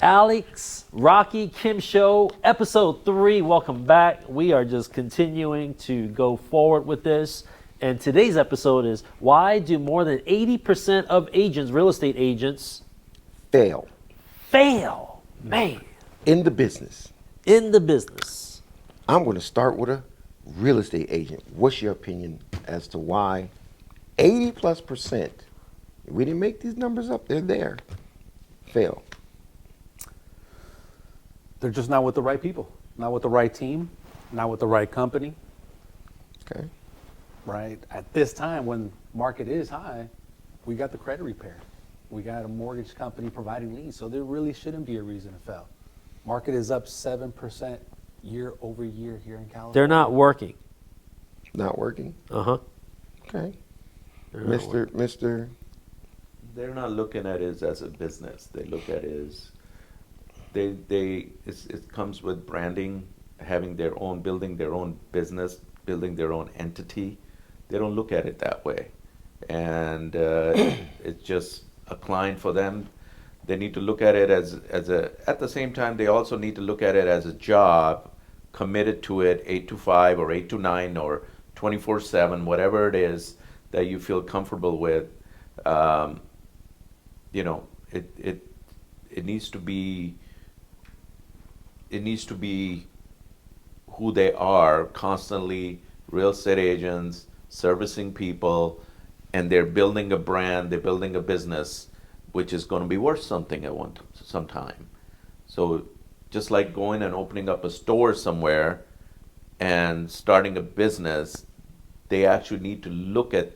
Alex, Rocky, Kim Show, episode 3. Welcome back. We are just continuing to go forward with this. And today's episode is why do more than 80% of agents, real estate agents, fail Man, in the business. in the business. I'm going to start with a real estate agent. What's your opinion as to why 80+%, we didn't make these numbers up, they're there, fail? They're just not with the right people, not with the right team, not with the right company, Okay. right? At this time when market is high, we got the credit repair. We got a mortgage company providing leads, so there really shouldn't be a reason to fail. Market is up 7% year over year here in California. They're not working. Not working? Uh-huh. Okay. They're not working. Mr. They're not looking at it as a business. They look at it as it comes with branding, having their own, building their own business, building their own entity. They don't look at it that way, and it's just a client for them. They need to look at it as a. At the same time, they also need to look at it as a job, committed to it, 8 to 5 or 8 to 9 or 24/7, whatever it is that you feel comfortable with. It needs to be. It needs to be who they are, constantly real estate agents, servicing people, and they're building a brand, they're building a business, which is going to be worth something at some time. So just like going and opening up a store somewhere and starting a business, they actually need to look at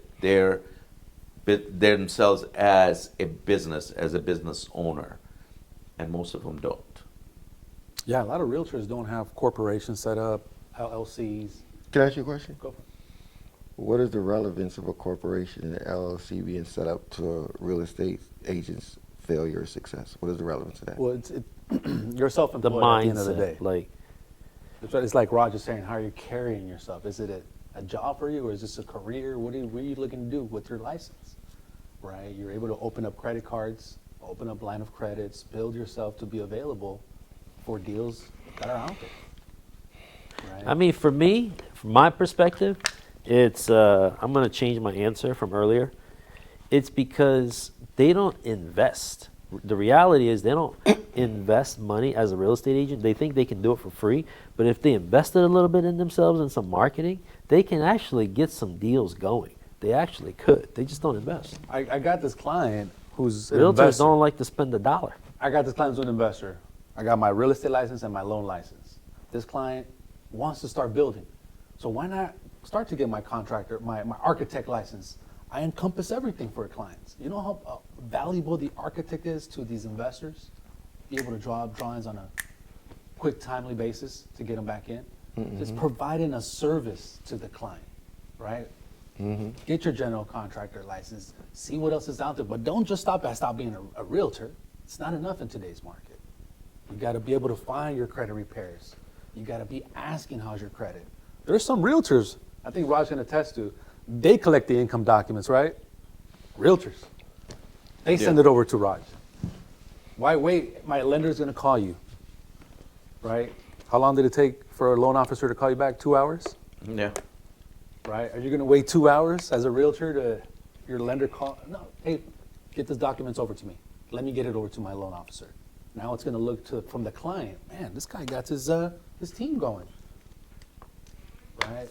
themselves as a business owner, and most of them don't. Yeah, a lot of realtors don't have corporations set up, LLCs. Can I ask you a question? Go for it. What is the relevance of a corporation and an LLC being set up to a real estate agent's failure or success? What is the relevance of that? Well, you're self-employed The at the end of the mindset. day. Like, It's like Roger saying, how are you carrying yourself? Is it a job for you, or is this a career? What are you looking to do with your license? Right? You're able to open up credit cards, open up line of credits, build yourself to be available for deals that are out there. Right? I mean, for me, from my perspective, it's, I'm going to change my answer from earlier. It's because they don't invest. The reality is they don't invest money as a real estate agent. They think they can do it for free. But if they invested a little bit in themselves and some marketing, they can actually get some deals going. They actually could. They just don't invest. I got this client who's an Realtors investor. don't like to spend a dollar. I got this client who's an investor. I got my real estate license and my loan license. This client wants to start building. So why not start to get my contractor, my architect license? I encompass everything for clients. You know how valuable the architect is to these investors? Be able to draw up drawings on a quick, timely basis to get them back in. Mm-hmm. Just providing a service to the client, right? Mm-hmm. Get your general contractor license. See what else is out there. But don't just stop being a realtor. It's not enough in today's market. You got to be able to find your credit repairs. You got to be asking, how's your credit? There's some realtors, I think Raj can attest to, they collect the income documents, right? Realtors. They send it over to Raj. Why wait? My lender's going to call you, right? How long did it take for a loan officer to call you back? 2 hours? Yeah. Right? Are you going to wait 2 hours as a realtor to your lender call? No. Hey, get these documents over to me. Let me get it over to my loan officer. Now it's going to look from the client. Man, this guy got his team going, right?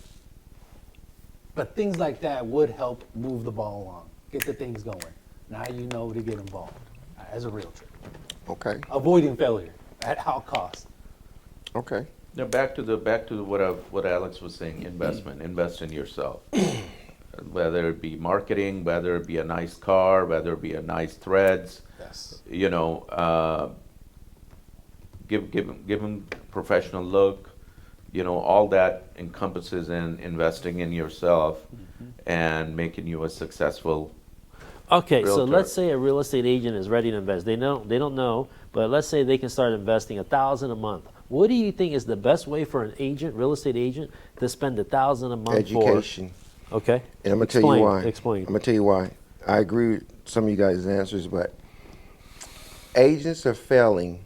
But things like that would help move the ball along, get the things going. Now you know to get involved as a realtor. Okay. Avoiding failure at all costs. Okay. Now back to what Alex was saying. Invest in yourself. Whether it be marketing, whether it be a nice car, whether it be a nice threads. Yes. Give them professional look. All that encompasses in investing in yourself and making you a successful. Okay, so realtor. let's say a real estate agent is ready to invest. They don't know, but let's say they can start investing $1,000 a month. What do you think is the best way for an agent, real estate agent, to spend $1,000 a month Education. for? Okay. And I'm going to tell you why. Explain. I'm going to tell you why. I agree with some of you guys' answers, but agents are failing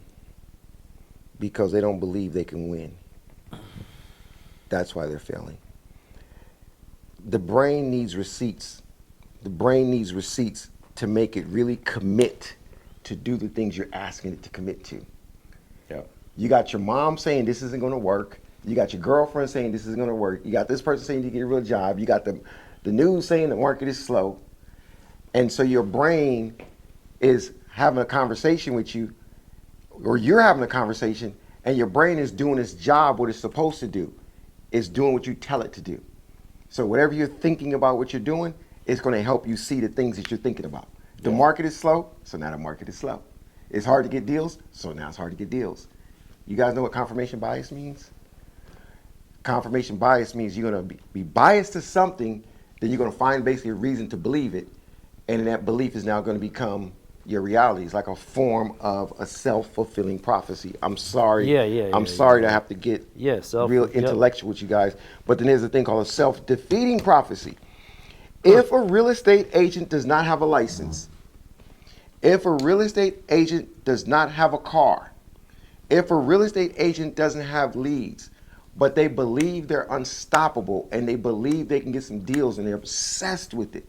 because they don't believe they can win. That's why they're failing. The brain needs receipts. The brain needs receipts to make it really commit to do the things you're asking it to commit to. Yeah. You got your mom saying this isn't going to work. You got your girlfriend saying this isn't going to work. You got this person saying you get a real job. You got the news saying the market is slow. And so your brain is having a conversation with you, or you're having a conversation, and your brain is doing its job, what it's supposed to do. It's doing what you tell it to do. So whatever you're thinking about what you're doing, it's going to help you see the things that you're thinking about. The market is slow, so now the market is slow. It's hard to get deals, so now it's hard to get deals. You guys know what confirmation bias means? Confirmation bias means you're going to be biased to something, then you're going to find basically a reason to believe it, and that belief is now going to become your reality. It's like a form of a self-fulfilling prophecy. I'm sorry. I'm sorry to have to get real intellectual with you guys, but then there's a thing called a self-defeating prophecy. If a real estate agent does not have a license, if a real estate agent does not have a car, if a real estate agent doesn't have leads, but they believe they're unstoppable and they believe they can get some deals and they're obsessed with it,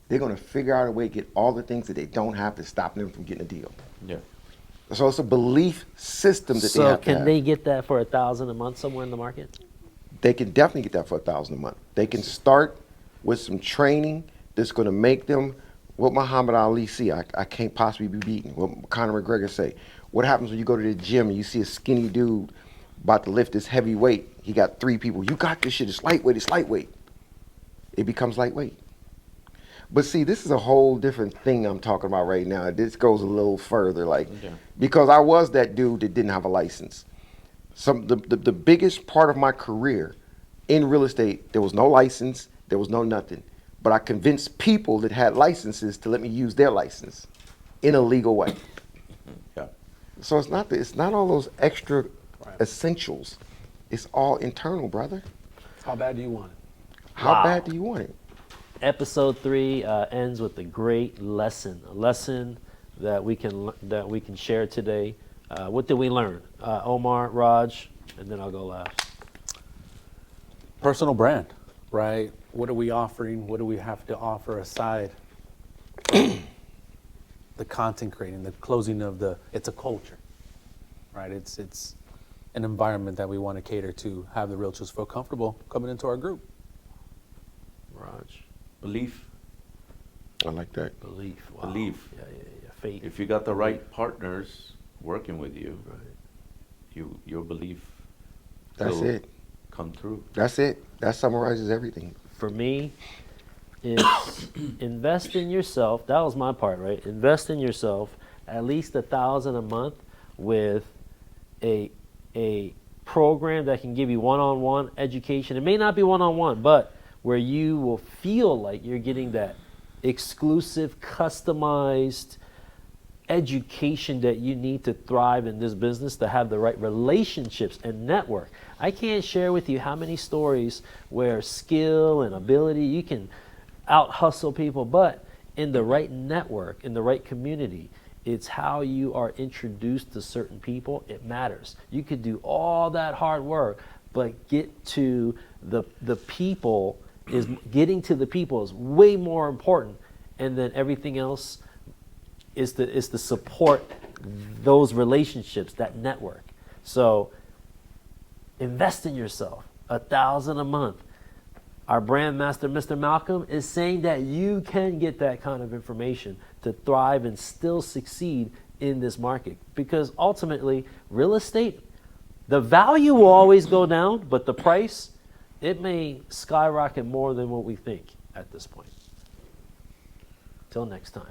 they're going to figure out a way to get all the things that they don't have to stop them from getting a deal. Yeah. So it's a belief system that they So have to can have. they get that for $1,000 a month somewhere in the market? They can definitely get that for $1,000 a month. They can start with some training that's going to make them what Muhammad Ali see. I can't possibly be beaten. What Conor McGregor say. What happens when you go to the gym and you see a skinny dude about to lift this heavy weight? He got 3 people. You got this shit. It's lightweight. It's lightweight. It becomes lightweight. But see, this is a whole different thing I'm talking about right now. This goes a little further, because I was that dude that didn't have a license. The biggest part of my career in real estate, there was no license, there was no nothing. But I convinced people that had licenses to let me use their license in a legal way. Yeah. So it's not all those extra essentials. It's all internal, brother. How bad do you want it? How bad do you want it? Episode 3 ends with a great lesson, a lesson that we can share today. What did we learn? Omar, Raj, and then I'll go last. Personal brand, right? What are we offering? What do we have to offer aside? The content creating, the closing of it's a culture, right? It's an environment that we want to cater to, have the realtors feel comfortable coming into our group. Raj. Belief. I like that. Belief. Wow. Belief. Yeah. Faith. If you got the right partners working with you, your belief That's will it. come through. That's it. That summarizes everything. For me, it's invest in yourself. That was my part, right? Invest in yourself at least $1,000 a month with a program that can give you one-on-one education. It may not be one-on-one, but where you will feel like you're getting that exclusive, customized education that you need to thrive in this business, to have the right relationships and network. I can't share with you how many stories where skill and ability, you can out hustle people, but in the right network, in the right community, it's how you are introduced to certain people. It matters. You could do all that hard work, but get to the people getting to the people is way more important, and then everything else is to support those relationships, that network. So invest in yourself. $1,000 a month. Our brand master, Mr. Malcolm, is saying that you can get that kind of information to thrive and still succeed in this market. Because ultimately, real estate, the value will always go down, but the price, it may skyrocket more than what we think at this point. Till next time.